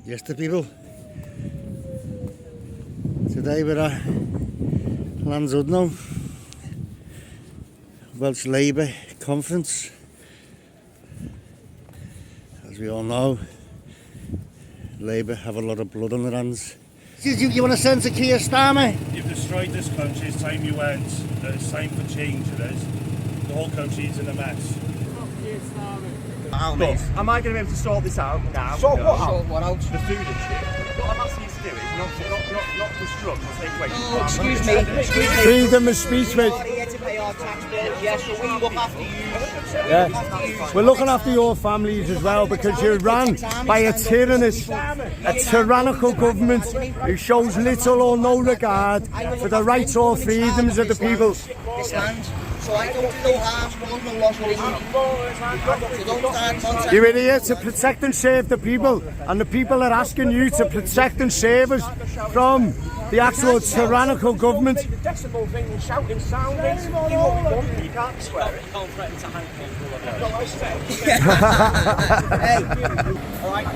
Yes, the people. Today we're at Land's End, Welsh Labour conference. As we all know, Labour have a lot of blood on their hands. You want to send to Keir Starmer? You've destroyed this country. It's time you went. It's time for change, it is. The whole country is in a mess. Look, am I going to be able to sort this out now? Sort what out? Sort what out? The food and shit. What I'm asking you to do is not disrupt or take away. Oh, excuse me. Freedom of speech, mate. We're here to pay our tax bill, yes, so we look after you. Yeah. We're looking after your families as well, because you're run by a tyrannical government who shows little or no regard for the rights or freedoms of the people. This land. So I don't do no harm, cause no loss for you. So don't start contact. You're here to protect and save the people, and the people are asking you to protect and save us from the actual tyrannical government. The decibel thing and shouting sound is what we want. You can't swear it. You can't threaten to hang people. Hey, alright,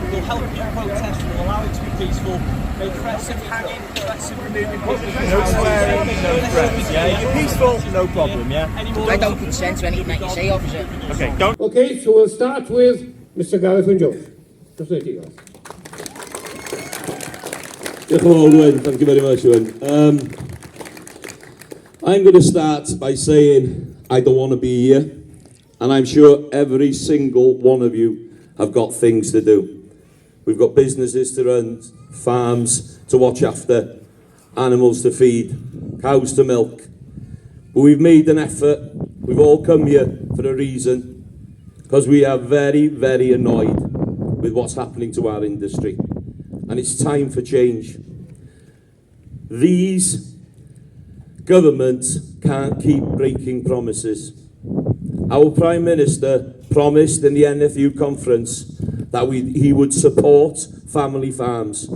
we'll help you protest, we'll allow it to be peaceful. Make threats of hanging, threats of removing people. No swearing, no threats, yeah? You're peaceful, no problem, yeah? I don't consent to anything that you say, officer. Okay, don't. Okay, so we'll start with Mr. Gareth and Josh. Just let you guys. Hello, Owen. Thank you very much, Owen. I'm going to start by saying I don't want to be here, and I'm sure every single one of you have got things to do. We've got businesses to run, farms to watch after, animals to feed, cows to milk. But we've made an effort. We've all come here for a reason, because we are very, very annoyed with what's happening to our industry. And it's time for change. These governments can't keep breaking promises. Our Prime Minister promised in the NFU conference that he would support family farms.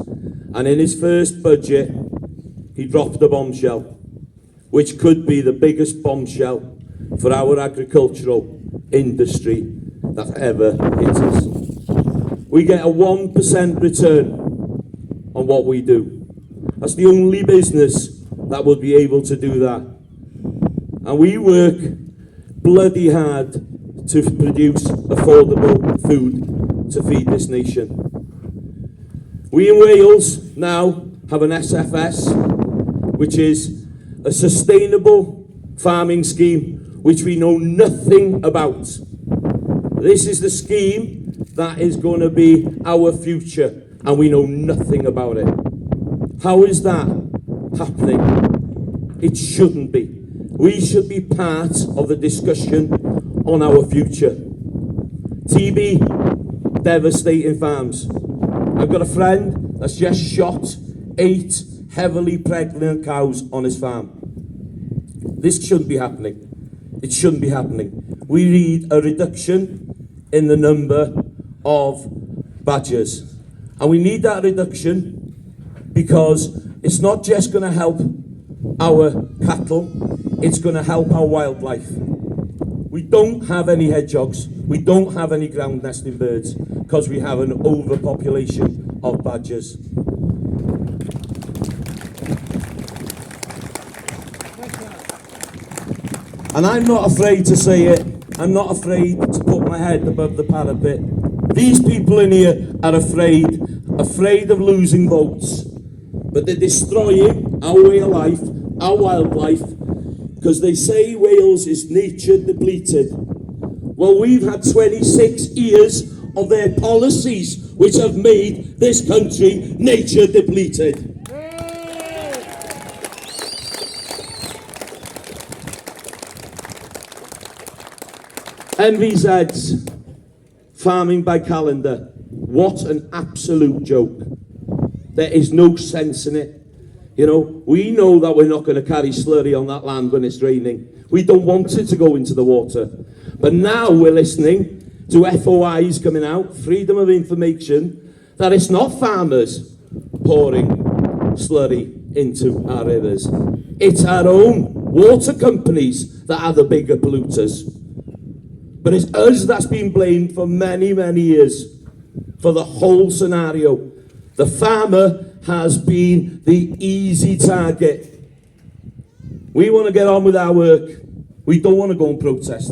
And in his first budget, he dropped a bombshell, which could be the biggest bombshell for our agricultural industry that ever hit us. We get a 1% return on what we do. That's the only business that will be able to do that. And we work bloody hard to produce affordable food to feed this nation. We in Wales now have an SFS, which is a sustainable farming scheme, which we know nothing about. This is the scheme that is going to be our future, and we know nothing about it. How is that happening? It shouldn't be. We should be part of the discussion on our future. TB, devastating farms. I've got a friend that's just shot 8 heavily pregnant cows on his farm. This shouldn't be happening. It shouldn't be happening. We need a reduction in the number of badgers. And we need that reduction because it's not just going to help our cattle, it's going to help our wildlife. We don't have any hedgehogs, we don't have any ground nesting birds, because we have an overpopulation of badgers. And I'm not afraid to say it, I'm not afraid to put my head above the parapet. These people in here are afraid of losing votes. But they're destroying our way of life, our wildlife, because they say Wales is nature depleted. Well, we've had 26 years of their policies which have made this country nature depleted. MVZs, farming by calendar. What an absolute joke. There is no sense in it. You know, we know that we're not going to carry slurry on that land when it's raining. We don't want it to go into the water. But now we're listening to FOIs coming out, freedom of information, that it's not farmers pouring slurry into our rivers. It's our own water companies that are the bigger polluters. But it's us that's been blamed for many, many years. for the whole scenario. The farmer has been the easy target. We want to get on with our work. We don't want to go and protest.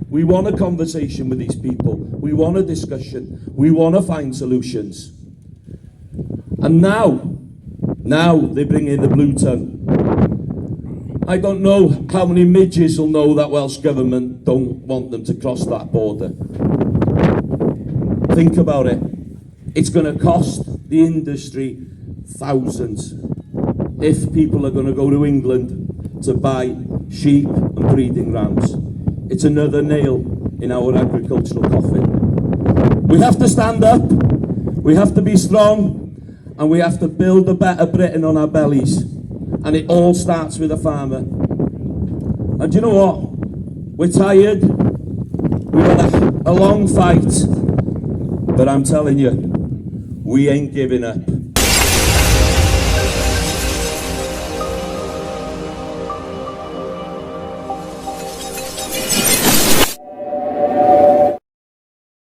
We want a conversation with these people. We want a discussion. We want to find solutions. And now they bring in the blue tongue. I don't know how many midges will know that Welsh Government don't want them to cross that border. Think about it. It's going to cost the industry thousands if people are going to go to England to buy sheep and breeding rams. It's another nail in our agricultural coffin. We have to stand up, we have to be strong, and we have to build a better Britain on our bellies. And it all starts with a farmer. And you know what? We're tired, we've had a long fight, but I'm telling you, we ain't giving up.